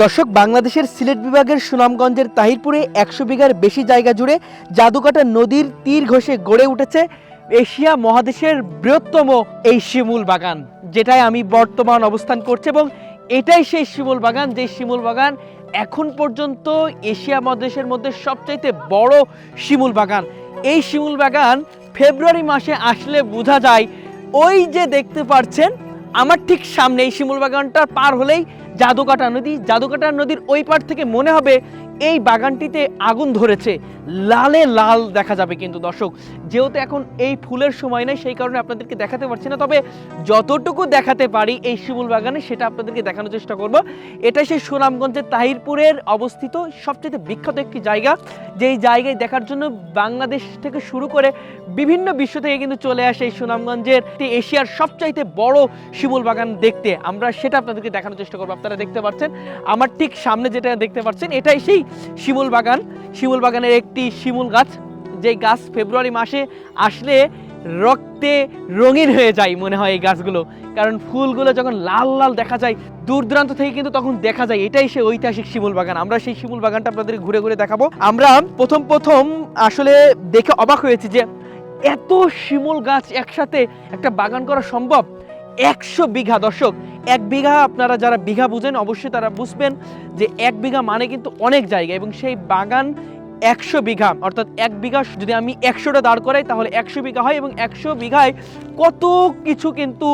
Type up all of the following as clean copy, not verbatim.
দর্শক, বাংলাদেশের সিলেট বিভাগের সুনামগঞ্জের তাহিরপুরে 100 বিঘার বেশি জায়গা জুড়ে জাদুকাটা নদীর তীর ঘষে গড়ে উঠেছে এশিয়া মহাদেশের বৃহত্তম এই শিমুল বাগান, যেটায় আমি বর্তমান অবস্থান করছি। এবং এটাই সেই শিমুল বাগান, যে শিমুল বাগান এখন পর্যন্ত এশিয়া মহাদেশের মধ্যে সবচাইতে বড় শিমুল বাগান। এই শিমুল বাগান ফেব্রুয়ারি মাসে আসলে বোঝা যায়। ওই যে দেখতে পাচ্ছেন আমার ঠিক সামনে এই শিমুল বাগানটার পার হলেই জাদুকাটা নদী। জাদুকাটা নদীর ওই পার থেকে মনে হবে এই বাগানটিতে আগুন ধরেছে, লালে লাল দেখা যাবে। কিন্তু দর্শক, যেহেতু এখন এই ফুলের সময় নেই, সেই কারণে আপনাদেরকে দেখাতে পারছি না। তবে যতটুকু দেখাতে পারি এই শিমুল বাগানে, সেটা আপনাদেরকে দেখানোর চেষ্টা করব। এটা সেই সুনামগঞ্জের তাহিরপুরের অবস্থিত সবচেয়ে বিখ্যাত একটি জায়গা, যেই জায়গায় দেখার জন্য বাংলাদেশ থেকে শুরু করে বিভিন্ন বিশ্ব থেকে কিন্তু চলে আসে এই সুনামগঞ্জের এশিয়ার সবচাইতে বড় শিমুল বাগান দেখতে। আমরা সেটা আপনাদেরকে দেখানোর চেষ্টা করবো। আপনারা দেখতে পাচ্ছেন আমার ঠিক সামনে যেটা দেখতে পাচ্ছেন, এটাই সেই শিমুল বাগান। শিমুল বাগানের একটি শিমুল গাছ, যে গাছ ফেব্রুয়ারি মাসে আসলে রক্তে রঙিন হয়ে যায় মনে হয় এই গাছগুলো, কারণ ফুলগুলো যখন লাল লাল দেখা যায় দূর দূরান্ত থেকে কিন্তু তখন দেখা যায় এটাই সেই ঐতিহাসিক শিমুল বাগান। আমরা সেই শিমুল বাগানটা আপনাদের ঘুরে ঘুরে দেখাবো। আমরা প্রথম আসলে দেখে অবাক হয়েছি যে এত শিমুল গাছ একসাথে একটা বাগান করা সম্ভব। 100 বিঘা। দর্শক, 1 বিঘা, আপনারা যারা বিঘা বুঝেন অবশ্যই তারা বুঝবেন যে 1 বিঘা মানে কিন্তু অনেক জায়গা, এবং সেই বাগান 100 বিঘা, অর্থাৎ 1 বিঘা যদি আমি 100টা দাঁড় করাই তাহলে 100 বিঘা হয়, এবং 100 বিঘায় কত কিছু কিন্তু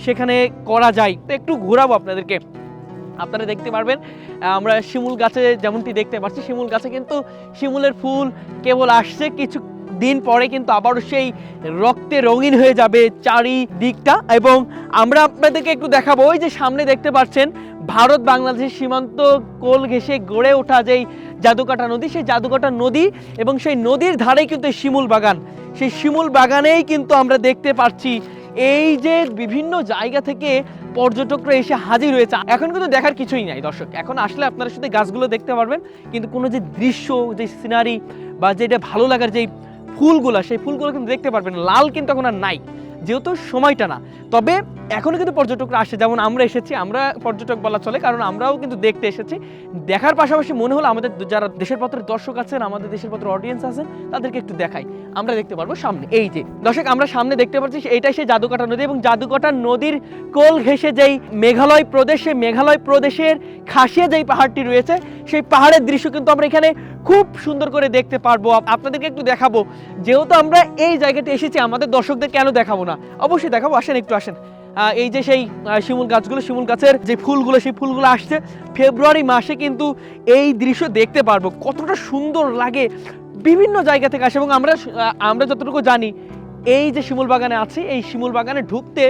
সেখানে করা যায়। তো একটু ঘোরাবো আপনাদেরকে, আপনারা দেখতে পারবেন। আমরা শিমুল গাছে যেমনটি দেখতে পাচ্ছি, শিমুল গাছে কিন্তু শিমুলের ফুল কেবল আসছে, কিছু দিন পরে কিন্তু আবারও সেই রক্তে রঙিন হয়ে যাবে চারিদিকটা। এবং আমরা আপনাদেরকে একটু দেখাবো, ওই যে সামনে দেখতে পাচ্ছেন ভারত বাংলাদেশের সীমান্ত কোল ঘেঁষে গড়ে ওঠা যেই জাদুকাটা নদী, সেই জাদুকাটা নদী এবং সেই নদীর ধারেই কিন্তু শিমুল বাগান। সেই শিমুল বাগানেই কিন্তু আমরা দেখতে পাচ্ছি এই যে বিভিন্ন জায়গা থেকে পর্যটকরা এসে হাজির হয়েছে। এখন কিন্তু দেখার কিছুই নাই দর্শক, এখন আসলে আপনারা শুধু গাছগুলো দেখতে পারবেন, কিন্তু কোনো যে দৃশ্য, যে সিনারি বা যেটা ভালো লাগার যেই ফুলগুলো, সেই ফুলগুলো কিন্তু দেখতে পারবেন। লাল কিন্তু এখন আর নাই, যেহেতু সময়টা না। তবে এখনও কিন্তু পর্যটকরা আসে, যেমন আমরা এসেছি, আমরা পর্যটক বলা চলে, কারণ আমরাও কিন্তু দেখতে এসেছি। দেখার পাশাপাশি মনে হলো আমাদের যারা দেশের পত্রের দর্শক আছেন, আমাদের দেশের পত্রের অডিয়েন্স আছেন, তাদেরকে একটু দেখাই। আমরা দেখতে পারবো সামনে, এই যে দর্শক আমরা সামনে দেখতে পাচ্ছি এইটাই সেই জাদুকাটা নদী। এবং জাদুকাটা নদীর কোল ঘেঁষে যেই মেঘালয় প্রদেশের খাসিয়া যেই পাহাড়টি রয়েছে, সেই পাহাড়ের দৃশ্য কিন্তু আমরা এখানে খুব সুন্দর করে দেখতে পারবো। আপনাদেরকে একটু দেখাবো, যেহেতু আমরা এই জায়গাতে এসেছি, আমাদের দর্শকদের কেন দেখাবো না, অবশ্যই দেখাবো। আসেন, একটু আসেন। এই যে সেই শিমুল গাছগুলো, শিমুল গাছের যে ফুলগুলো, সেই ফুলগুলো আসছে ফেব্রুয়ারি মাসে, কিন্তু এই দৃশ্য দেখতে পারবো কতটা সুন্দর লাগে। বিভিন্ন জায়গা থেকে আসে, এবং আমরা যতটুকু জানি এই যে শিমুল বাগানে আছে, এই শিমুল বাগানে ঢুকতে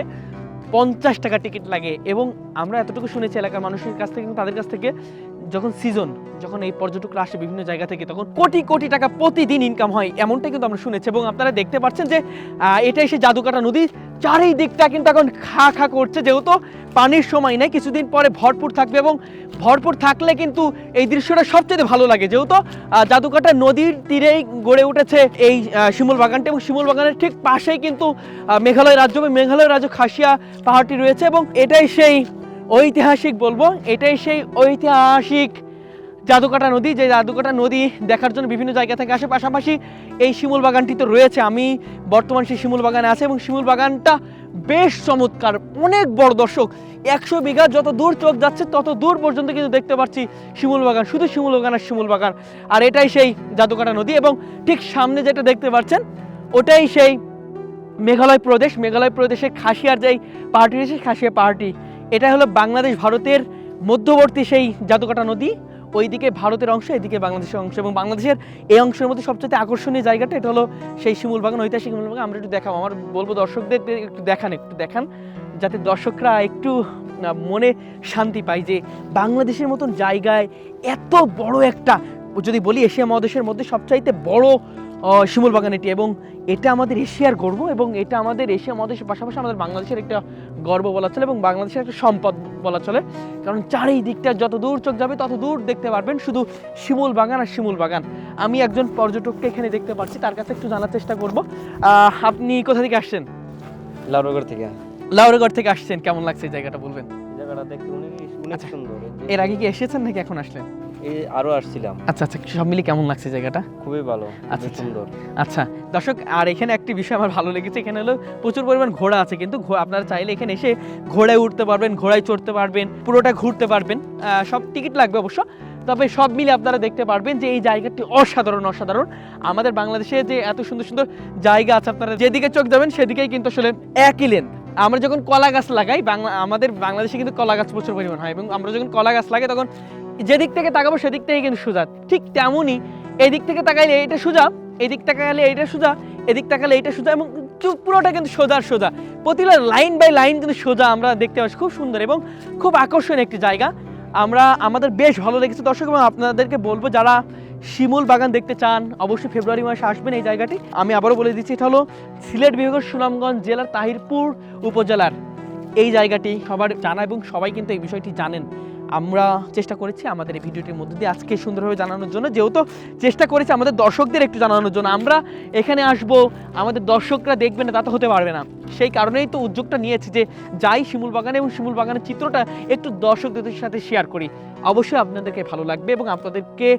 50 টাকা টিকিট লাগে। এবং আমরা এতটুকু শুনেছি এলাকার মানুষের কাছ থেকে, তাদের কাছ থেকে, যখন সিজন, যখন এই পর্যটকরা আসে বিভিন্ন জায়গা থেকে, তখন কোটি কোটি টাকা প্রতিদিন ইনকাম হয়, এমনটাই কিন্তু আমরা শুনেছি। এবং আপনারা দেখতে পাচ্ছেন যে এটাই সেই জাদুকাটা নদী, চারিদিকটা কিন্তু এখন খা খা করছে, যেহেতু পানির সময় নেই, কিছুদিন পরে ভরপুর থাকবে। এবং ভরপুর থাকলে কিন্তু এই দৃশ্যটা সবচেয়ে ভালো লাগে, যেহেতু জাদুকাটা নদীর তীরেই গড়ে উঠেছে এই শিমুল বাগানটি। এবং শিমুল বাগানের ঠিক পাশেই কিন্তু মেঘালয় রাজ্য খাসিয়া পাহাড়টি রয়েছে। এবং এটাই সেই ঐতিহাসিক, বলবো এটাই সেই ঐতিহাসিক জাদুকাটা নদী, যে জাদুকাটা নদী দেখার জন্য বিভিন্ন জায়গা থেকে আসে। পাশাপাশি এই শিমুল বাগানটি তো রয়েছে, আমি বর্তমান সেই শিমুল বাগানে আছে, এবং শিমুল বাগানটা বেশ চমৎকার, অনেক বড়। দর্শক, 100 বিঘা, যত দূর চোখ যাচ্ছে তত দূর পর্যন্ত কিন্তু দেখতে পাচ্ছি শিমুল বাগান, শুধু শিমুল বাগান আর শিমুল বাগান। আর এটাই সেই জাদুকাটা নদী। এবং ঠিক সামনে যেটা দেখতে পাচ্ছেন ওটাই সেই মেঘালয় প্রদেশের খাসিয়ার যেই পাহাড়টি রয়েছে, খাসিয়া পাহাড়টি। এটা হলো বাংলাদেশ ভারতের মধ্যবর্তী সেই জাদুকাটা নদী, ওইদিকে ভারতের অংশ, এদিকে বাংলাদেশের অংশ। এবং বাংলাদেশের এই অংশের মধ্যে সবচেয়ে আকর্ষণীয় জায়গাটা এটা হলো সেই শিমুল বাগান, ঐতিহাসিক শিমুল বাগান। আমরা একটু দেখাবো, আমার বলবো দর্শকদের একটু দেখান, যাতে দর্শকরা একটু মনে শান্তি পায় যে বাংলাদেশের মতন জায়গায় এত বড় একটা, যদি বলি এশিয়া মহাদেশের মধ্যে সবচাইতে বড় শিমুল বাগান এটি। এবং এটা আমাদের এশিয়ার গর্ব, এবং এটা আমাদের এশিয়া মহাদেশের পাশাপাশি আমাদের বাংলাদেশের একটা গর্ব বলা চলে, এবং বাংলাদেশের একটা সম্পদ বলা চলে। কারণ চারিদিকটা যত দূর চোখ যাবে তত দূর দেখতে পারবেন শুধু শিমুল বাগান আর শিমুল বাগান। আমি একজন পর্যটককে এখানে দেখতে পাচ্ছি, তার কাছে একটু জানার চেষ্টা করব। আপনি কোথা থেকে আসছেন? লাউরগড় থেকে। লাউরগড় থেকে আসছেন, কেমন লাগছে এই জায়গাটা বলবেন? জায়গাটা দেখতে অনেক সুন্দর। এর আগে কি এসেছেন নাকি এখন আসলেন? এই আরো আসছিলাম। আচ্ছা আচ্ছা, সব মিলে কেমন লাগছে জায়গাটা? খুবই ভালো, আচ্ছা, খুবই সুন্দর। আচ্ছা দর্শক, আর এখানে একটি বিষয় আমার ভালো লেগেছে, এখানে হলো প্রচুর পরিমাণ ঘোড়া আছে, কিন্তু আপনারা চাইলে এখানে এসে ঘোড়ায় উঠতে পারবেন, ঘোড়ায় চড়তে পারবেন, পুরোটা ঘুরতে পারবেন। সব টিকিট লাগবে অবশ্য, তবে সব মিলে আপনারা দেখতে পারবেন যে এই জায়গাটি অসাধারণ অসাধারণ। আমাদের বাংলাদেশে যে এত সুন্দর সুন্দর জায়গা আছে, আপনারা যেদিকে চোখ যাবেন সেদিকেই কিন্তু আসলে একই লেন। আমরা যখন কলা গাছ লাগাই, আমাদের বাংলাদেশে কিন্তু কলা গাছ প্রচুর পরিমাণ হয়, এবং আমরা যখন কলা গাছ লাগাই তখন যেদিক থেকে তাকাবো সেদিক থেকে কিন্তু সোজা। ঠিক তেমনই এদিক থেকে তাকাইলে এইটা সোজা, এদিক তাকালে এইটা সোজা, এদিক তাকালে এইটা সোজা, এবং পুরোটা কিন্তু সোজা সোজা, প্রতিটা লাইন বাই লাইন কিন্তু সোজা আমরা দেখতে পাচ্ছি। খুব সুন্দর এবং খুব আকর্ষণীয় একটি জায়গা। আমাদের বেশ ভালো লেগেছে দর্শক, এবং আপনাদেরকে বলবো যারা শিমুল বাগান দেখতে চান অবশ্যই ফেব্রুয়ারি মাসে আসবেন এই জায়গাটি। আমি আবারও বলে দিচ্ছি, এটা হলো সিলেট বিভাগের সুনামগঞ্জ জেলার তাহিরপুর উপজেলার এই জায়গাটি সবার জানা, এবং সবাই কিন্তু এই বিষয়টি জানেন। আমরা চেষ্টা করেছি আমাদের এই ভিডিওটির মধ্যে দিয়ে আজকে সুন্দরভাবে জানানোর জন্য, যেহেতু চেষ্টা করেছি আমাদের দর্শকদের একটু জানানোর জন্য। আমরা এখানে আসব, আমাদের দর্শকরা দেখবে না তা তো হতে পারবে না, সেই কারণেই তো উদ্যোগটা নিয়েছি যে যাই শিমুল বাগানে, এবং শিমুল বাগানের চিত্রটা একটু দর্শকদের সাথে শেয়ার করি। অবশ্যই আপনাদেরকে ভালো লাগবে, এবং আপনাদেরকে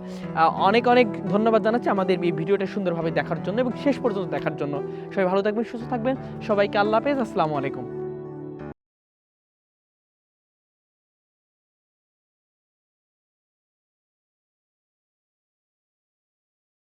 অনেক অনেক ধন্যবাদ জানাচ্ছি আমাদের এই ভিডিওটা সুন্দরভাবে দেখার জন্য এবং শেষ পর্যন্ত দেখার জন্য। সবাই ভালো থাকবেন, সুস্থ থাকবেন, সবাইকে আল্লাহ হাফেজ, আসসালামু আলাইকুম।